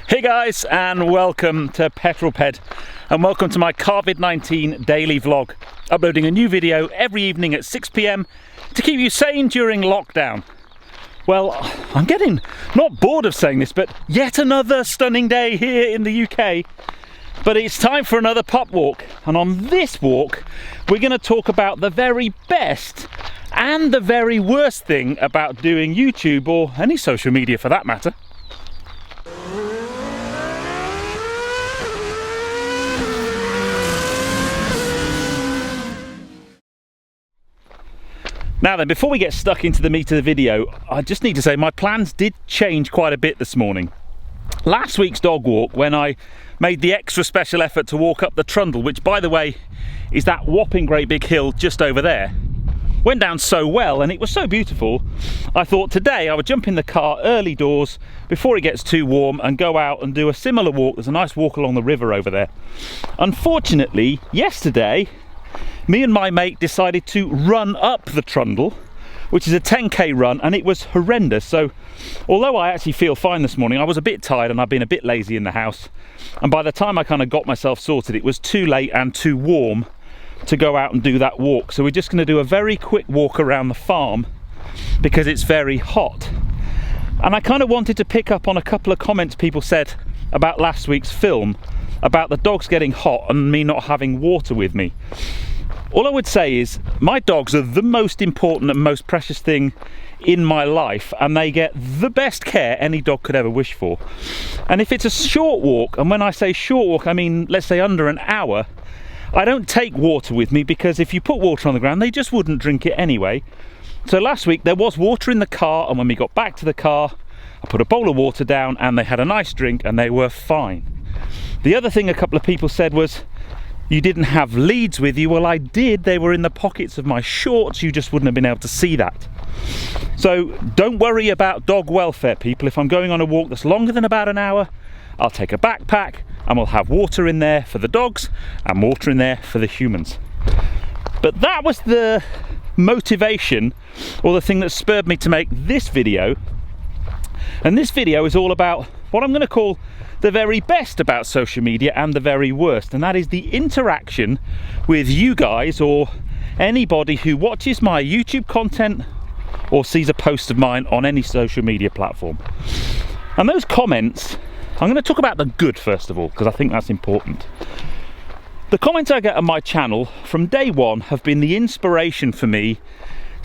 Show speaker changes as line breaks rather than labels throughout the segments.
Hey guys, and welcome to Petrol and welcome to my COVID-19 daily vlog, uploading a new video every evening at 6 p.m. to keep you sane during lockdown. Well, I'm getting not bored of saying this, but yet another stunning day here in the UK. But it's time for another pup walk, and on this walk we're going to talk about the very best and the very worst thing about doing YouTube, or any social media for that matter. Now then, before we get stuck into the meat of the video, I just need to say my plans did change quite a bit this morning. Last week's dog walk, when I made the extra special effort to walk up the Trundle, which by the way is that whopping great big hill just over there, went down so well and it was so beautiful, I thought today I would jump in the car early doors before it gets too warm and go out and do a similar walk. There's a nice walk along the river over there. Unfortunately, yesterday me and my mate decided to run up the Trundle, which is a 10k run, and it was horrendous. So although I actually feel fine this morning, I was a bit tired and I've been a bit lazy in the house, and by the time I kind of got myself sorted, it was too late and too warm to go out and do that walk. So we're just going to do a very quick walk around the farm because it's very hot. And I kind of wanted to pick up on a couple of comments people said about last week's film about the dogs getting hot and me not having water with me. All I would say is my dogs are the most important and most precious thing in my life, and they get the best care any dog could ever wish for. And if it's a short walk, and when I say short walk I mean let's say under an hour, I don't take water with me, because if you put water on the ground they just wouldn't drink it anyway. So last week there was water in the car, and when we got back to the car I put a bowl of water down and they had a nice drink and they were fine. The other thing a couple of people said was, you didn't have leads with you. Well, I did. They were in the pockets of my shorts. You just wouldn't have been able to see that. So don't worry about dog welfare, people. If I'm going on a walk that's longer than about an hour, I'll take a backpack and we'll have water in there for the dogs and water in there for the humans. But that was the motivation, or the thing that spurred me to make this video. And this video is all about what I'm going to call the very best about social media and the very worst, and that is the interaction with you guys or anybody who watches my YouTube content or sees a post of mine on any social media platform. And those comments, I'm going to talk about the good first of all, because I think that's important. The comments I get on my channel from day one have been the inspiration for me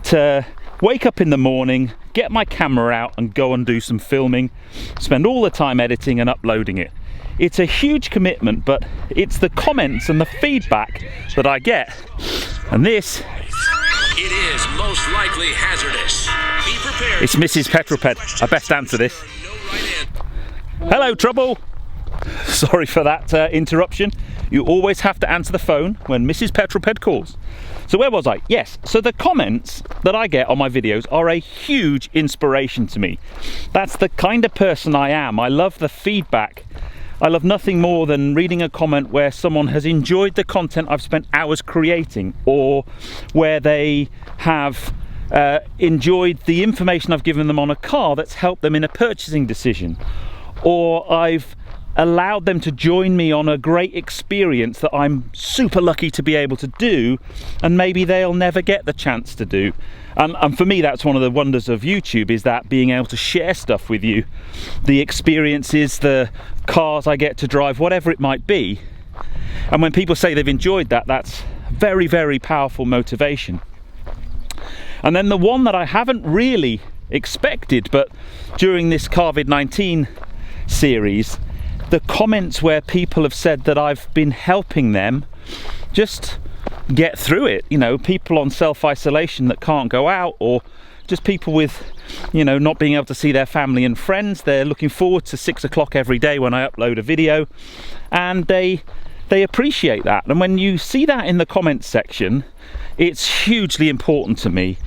to wake up in the morning, get my camera out and go and do some filming, spend all the time editing and uploading it. It's a huge commitment, but it's the comments and the feedback that I get. And this,
it is most likely hazardous. Be prepared.
It's Mrs. Petrol. I best answer this. Hello, Trouble. Sorry for that interruption. You always have to answer the phone when Mrs. Petrol calls. So where was I? Yes, so the comments that I get on my videos are a huge inspiration to me. That's the kind of person I am. I love the feedback. I love nothing more than reading a comment where someone has enjoyed the content I've spent hours creating, or where they have enjoyed the information I've given them on a car that's helped them in a purchasing decision, or I've allowed them to join me on a great experience that I'm super lucky to be able to do, and maybe they'll never get the chance to do. And for me, that's one of the wonders of YouTube, is that being able to share stuff with you, the experiences, the cars I get to drive, whatever it might be. And when people say they've enjoyed that, that's very, very powerful motivation. And then the one that I haven't really expected, but during this COVID-19 series, the comments where people have said that I've been helping them just get through it. You know, people on self-isolation that can't go out, or just people with, you know, not being able to see their family and friends. They're looking forward to 6 o'clock every day when I upload a video, and they appreciate that. And when you see that in the comments section, it's hugely important to me.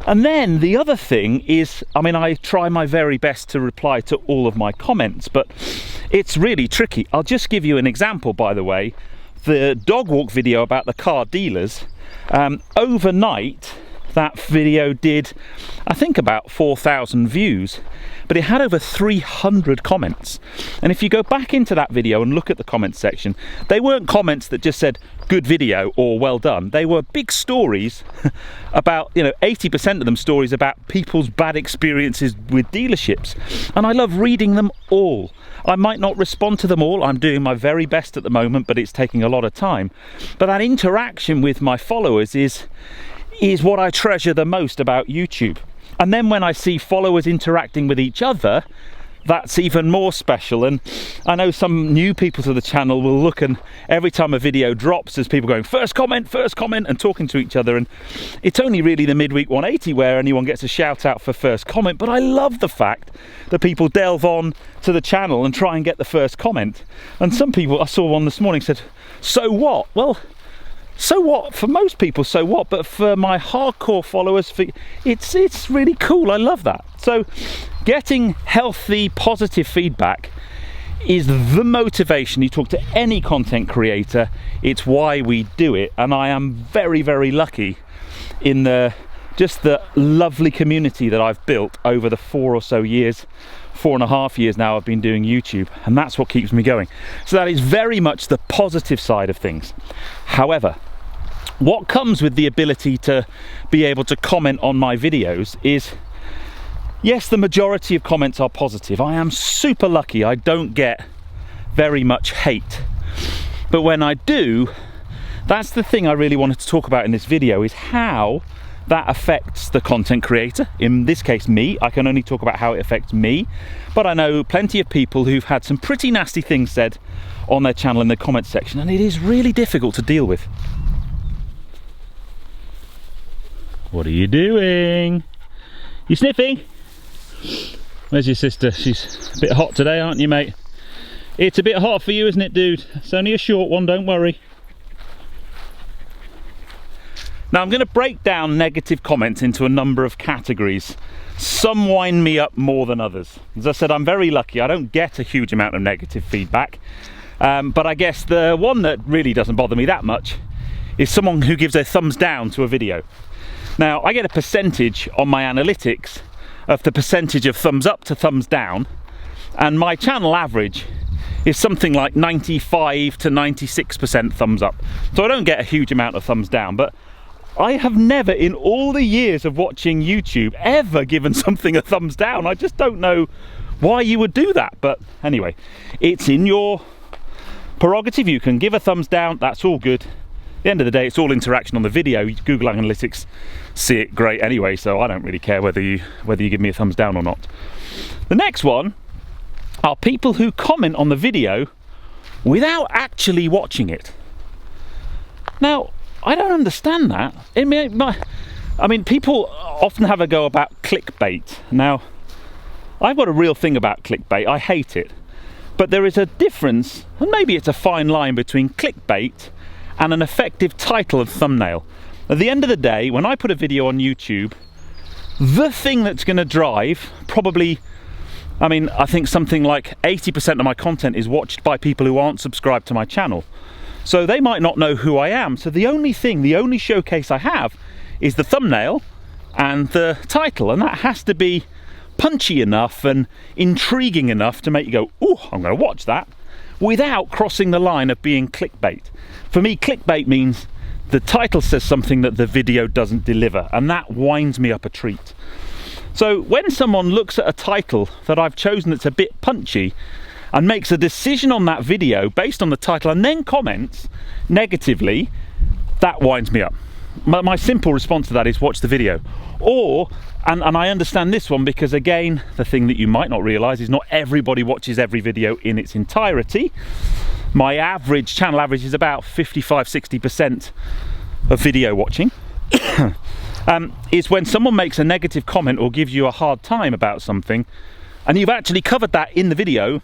And then the other thing is, I mean, I try my very best to reply to all of my comments, but it's really tricky. I'll just give you an example, by the way. The dog walk video about the car dealers, overnight that video did, I think, about 4,000 views, but it had over 300 comments. And if you go back into that video and look at the comments section, they weren't comments that just said good video or well done. They were big stories about, 80% of them stories about people's bad experiences with dealerships. And I love reading them all. I might not respond to them all. I'm doing my very best at the moment, but it's taking a lot of time. But that interaction with my followers is what I treasure the most about YouTube. And then when I see followers interacting with each other, that's even more special. And I know some new people to the channel will look, and every time a video drops, there's people going first comment, and talking to each other. And it's only really the midweek 180 where anyone gets a shout out for first comment, but I love the fact that people delve on to the channel and try and get the first comment. And some people, I saw one this morning, said, so what? Well, so what? For most people, so what? But for my hardcore followers, it's really cool. I love that. So getting healthy, positive feedback is the motivation. You talk to any content creator, it's why we do it. And I am very, very lucky in the lovely community that I've built over the 4.5 years now I've been doing YouTube, and that's what keeps me going. So that is very much the positive side of things. However, what comes with the ability to be able to comment on my videos is, yes, the majority of comments are positive. I am super lucky. I don't get very much hate. But when I do, that's the thing I really wanted to talk about in this video, is how that affects the content creator. In this case, me. I can only talk about how it affects me, but I know plenty of people who've had some pretty nasty things said on their channel in the comments section, and it is really difficult to deal with. What are you doing? You sniffing? Where's your sister? She's a bit hot today, aren't you, mate? It's a bit hot for you, isn't it, dude? It's only a short one, don't worry. Now I'm going to break down negative comments into a number of categories. Some wind me up more than others. As I said, I'm very lucky. I don't get a huge amount of negative feedback. But I guess the one that really doesn't bother me that much is someone who gives a thumbs down to a video. Now I get a percentage on my analytics of the percentage of thumbs up to thumbs down, and my channel average is something like 95 to 96% thumbs up. So I don't get a huge amount of thumbs down, but I have never in all the years of watching YouTube ever given something a thumbs down. I just don't know why you would do that. But anyway, it's in your prerogative. You can give a thumbs down, that's all good. At the end of the day, it's all interaction on the video. Google Analytics see it great anyway, so I don't really care whether you give me a thumbs down or not. The next one are people who comment on the video without actually watching it. Now, I don't understand that. I mean, people often have a go about clickbait. Now, I've got a real thing about clickbait. I hate it. But there is a difference, and maybe it's a fine line, between clickbait and an effective title and thumbnail. At the end of the day, when I put a video on YouTube, the thing that's going to drive probably, I think something like 80% of my content is watched by people who aren't subscribed to my channel. So they might not know who I am. So the only showcase I have is the thumbnail and the title. And that has to be punchy enough and intriguing enough to make you go, "Ooh, I'm going to watch that," without crossing the line of being clickbait. For me, clickbait means the title says something that the video doesn't deliver, and that winds me up a treat. So when someone looks at a title that I've chosen that's a bit punchy and makes a decision on that video based on the title and then comments negatively, that winds me up. My simple response to that is watch the video. Or, and I understand this one because, again, the thing that you might not realise is not everybody watches every video in its entirety. My channel average is about 55-60% of video watching. Is when someone makes a negative comment or gives you a hard time about something, and you've actually covered that in the video,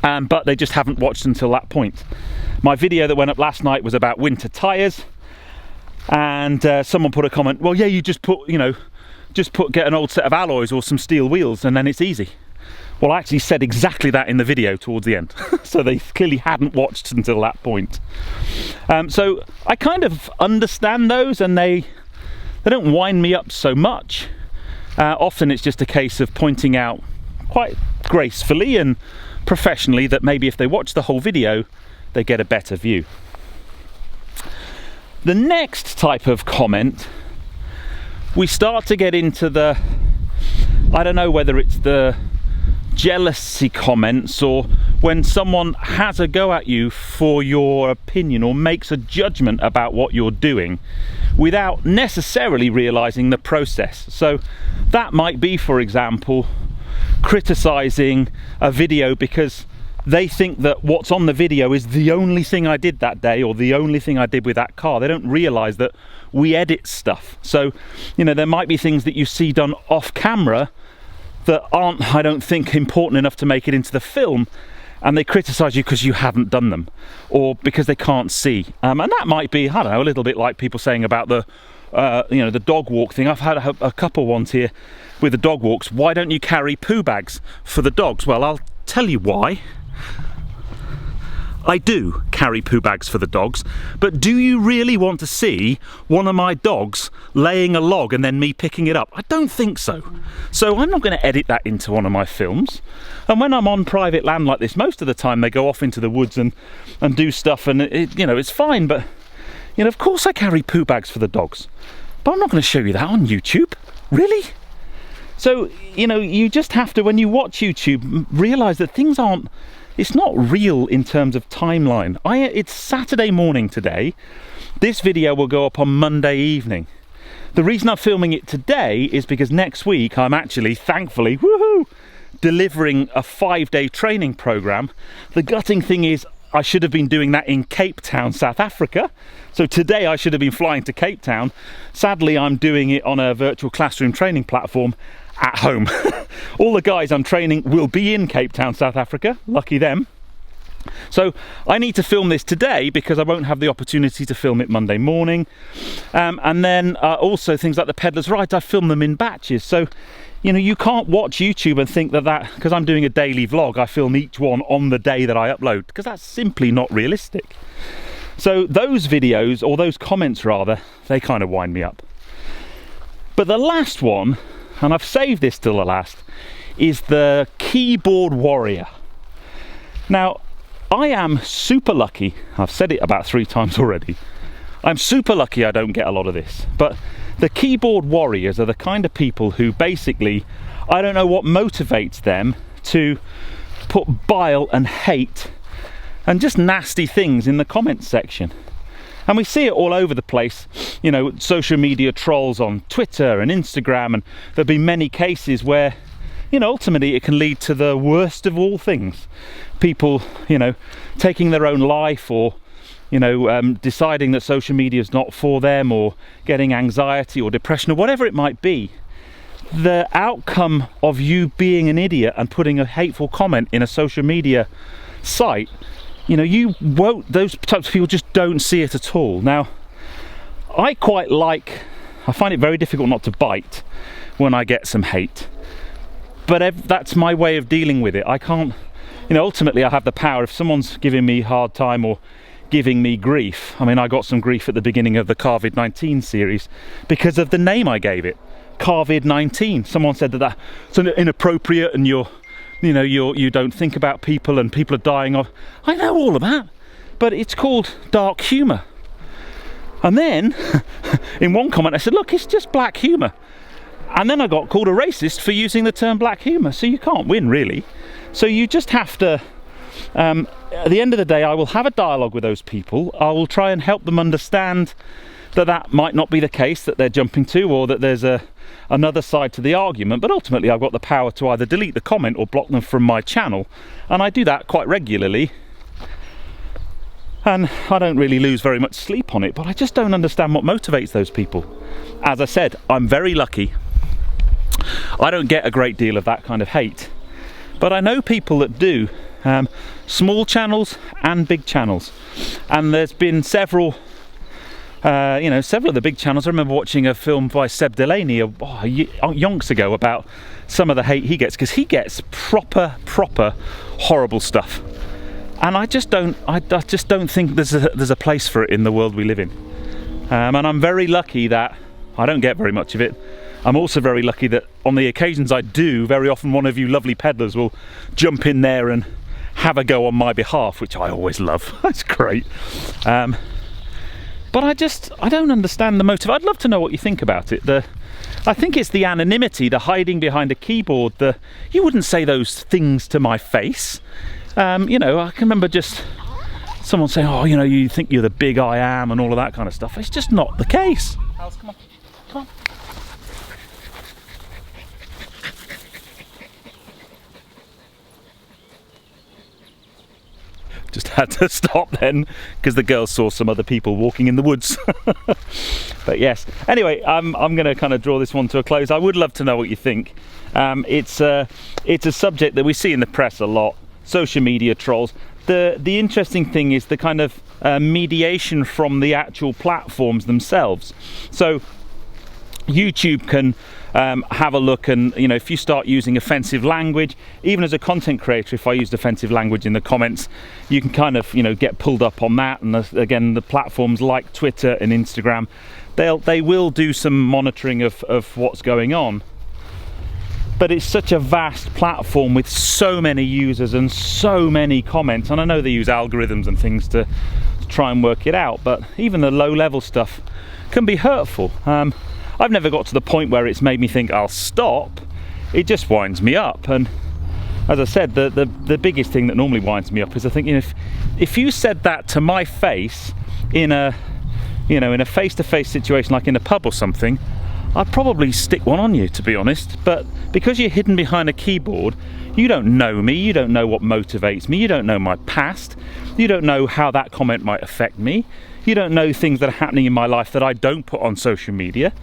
but they just haven't watched until that point. My video that went up last night was about winter tyres, and someone put a comment, well, yeah, you just get an old set of alloys or some steel wheels and then it's easy. Well, I actually said exactly that in the video towards the end. So they clearly hadn't watched until that point. So I kind of understand those, and there's they don't wind me up so much. Often it's just a case of pointing out quite gracefully and professionally that maybe if they watch the whole video, they get a better view. The next type of comment, we start to get into the, I don't know whether it's the jealousy comments or when someone has a go at you for your opinion or makes a judgment about what you're doing without necessarily realizing the process. So that might be, for example, criticizing a video because they think that what's on the video is the only thing I did that day or the only thing I did with that car. They don't realize that we edit stuff. So, you know, there might be things that you see done off camera that aren't, I don't think, important enough to make it into the film, and they criticize you because you haven't done them or because they can't see. And that might be, I don't know, a little bit like people saying about the you know, the dog walk thing. I've had a couple ones here with the dog walks. Why don't you carry poo bags for the dogs? Well, I'll tell you why. I do carry poo bags for the dogs, but do you really want to see one of my dogs laying a log and then me picking it up? I don't think so. So I'm not going to edit that into one of my films. And when I'm on private land like this, most of the time they go off into the woods and do stuff, and you know, it's fine. But you know, of course I carry poo bags for the dogs, but I'm not going to show you that on YouTube. Really? So, you know, you just have to, when you watch YouTube, realize that things aren't, it's not real in terms of timeline. It's Saturday morning today. This video will go up on Monday evening. The reason I'm filming it today is because next week I'm actually, thankfully, woohoo, delivering a 5-day training program. The gutting thing is I should have been doing that in Cape Town, South Africa. So today I should have been flying to Cape Town. Sadly, I'm doing it on a virtual classroom training platform at home. All the guys I'm training will be in Cape Town, South Africa. Lucky them. So I need to film this today because I won't have the opportunity to film it Monday morning. And then also things like the Peddler's Ride, I film them in batches. So, you know, you can't watch YouTube and think that because I'm doing a daily vlog, I film each one on the day that I upload, because that's simply not realistic. So those videos, or those comments rather, they kind of wind me up. But the last one, and I've saved this till the last, is the keyboard warrior. Now, I am super lucky, I've said it about 3 times already, I'm super lucky I don't get a lot of this, but the keyboard warriors are the kind of people who basically, I don't know what motivates them to put bile and hate and just nasty things in the comments section. And we see it all over the place, you know, social media trolls on Twitter and Instagram, and there'll be many cases where, you know, ultimately it can lead to the worst of all things. People, you know, taking their own life, or, you know, deciding that social media is not for them, or getting anxiety or depression or whatever it might be. The outcome of you being an idiot and putting a hateful comment in a social media site, you know, you won't, those types of people just don't see it at all. Now, I find it very difficult not to bite when I get some hate, but that's my way of dealing with it. I can't, you know, ultimately I have the power. If someone's giving me a hard time or giving me grief, I mean, I got some grief at the beginning of the COVID-19 series because of the name I gave it, COVID-19. Someone said that that's inappropriate and you don't think about people and people are dying of. I know all of that, but it's called dark humour. And then in one comment I said, look, it's just black humour. And then I got called a racist for using the term black humour. So you can't win, really. So you just have to, at the end of the day, I will have a dialogue with those people. I will try and help them understand that might not be the case that they're jumping to, or that there's another side to the argument. But ultimately I've got the power to either delete the comment or block them from my channel, and I do that quite regularly, and I don't really lose very much sleep on it. But I just don't understand what motivates those people. As I said, I'm very lucky. I don't get a great deal of that kind of hate, but I know people that do, small channels and big channels, and there's been several of the big channels. I remember watching a film by Seb Delaney yonks ago about some of the hate he gets, because he gets proper horrible stuff, and I just don't think there's a place for it in the world we live in. And I'm very lucky that I don't get very much of it. I'm also very lucky that on the occasions I do, very often one of you lovely peddlers will jump in there and have a go on my behalf, which I always love. That's great. But I don't understand the motive. I'd love to know what you think about it. I think it's the anonymity, the hiding behind a keyboard. You wouldn't say those things to my face. You know, I can remember just someone saying, oh, you know, you think you're the big I am and all of that kind of stuff. It's just not the case. Alice, come on. Come on. Just had to stop then because the girls saw some other people walking in the woods. But yes, anyway, I'm going to kind of draw this one to a close. I would love to know what you think. It's a subject that we see in the press a lot, social media trolls. The interesting thing is the kind of mediation from the actual platforms themselves. So YouTube can have a look, and you know, if you start using offensive language, even as a content creator, if I used offensive language in the comments, you can kind of, you know, get pulled up on that. And again, the platforms like Twitter and Instagram, they will do some monitoring of what's going on. But it's such a vast platform with so many users and so many comments, and I know they use algorithms and things to try and work it out, but even the low level stuff can be hurtful. I've never got to the point where it's made me think I'll stop. It just winds me up. And as I said, the biggest thing that normally winds me up is I think, you know, if you said that to my face in a face-to-face situation, like in a pub or something, I'd probably stick one on you, to be honest. But because you're hidden behind a keyboard, you don't know me, you don't know what motivates me, you don't know my past, you don't know how that comment might affect me, you don't know things that are happening in my life that I don't put on social media.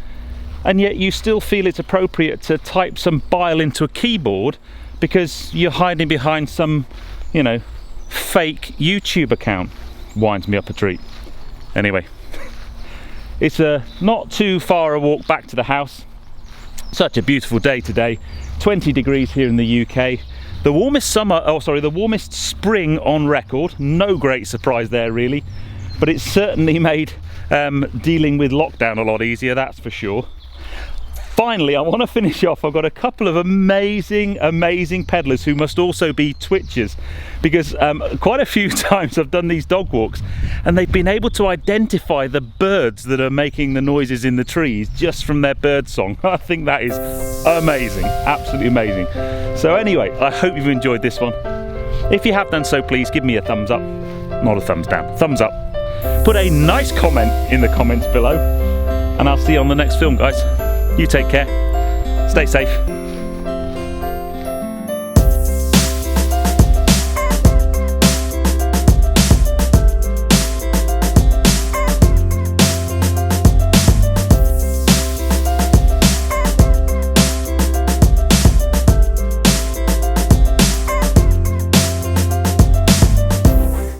And yet you still feel it's appropriate to type some bile into a keyboard because you're hiding behind some, you know, fake YouTube account. Winds me up a treat. Anyway, it's not too far a walk back to the house. Such a beautiful day today. 20 degrees here in the UK. The warmest the warmest spring on record. No great surprise there really, but it's certainly made dealing with lockdown a lot easier, that's for sure. Finally, I want to finish off. I've got a couple of amazing peddlers who must also be Twitchers, because quite a few times I've done these dog walks and they've been able to identify the birds that are making the noises in the trees just from their bird song. I think that is amazing, absolutely amazing. So anyway, I hope you've enjoyed this one. If you have done so, please give me a thumbs up, not a thumbs down, thumbs up. Put a nice comment in the comments below, and I'll see you on the next film, guys. You take care, stay safe.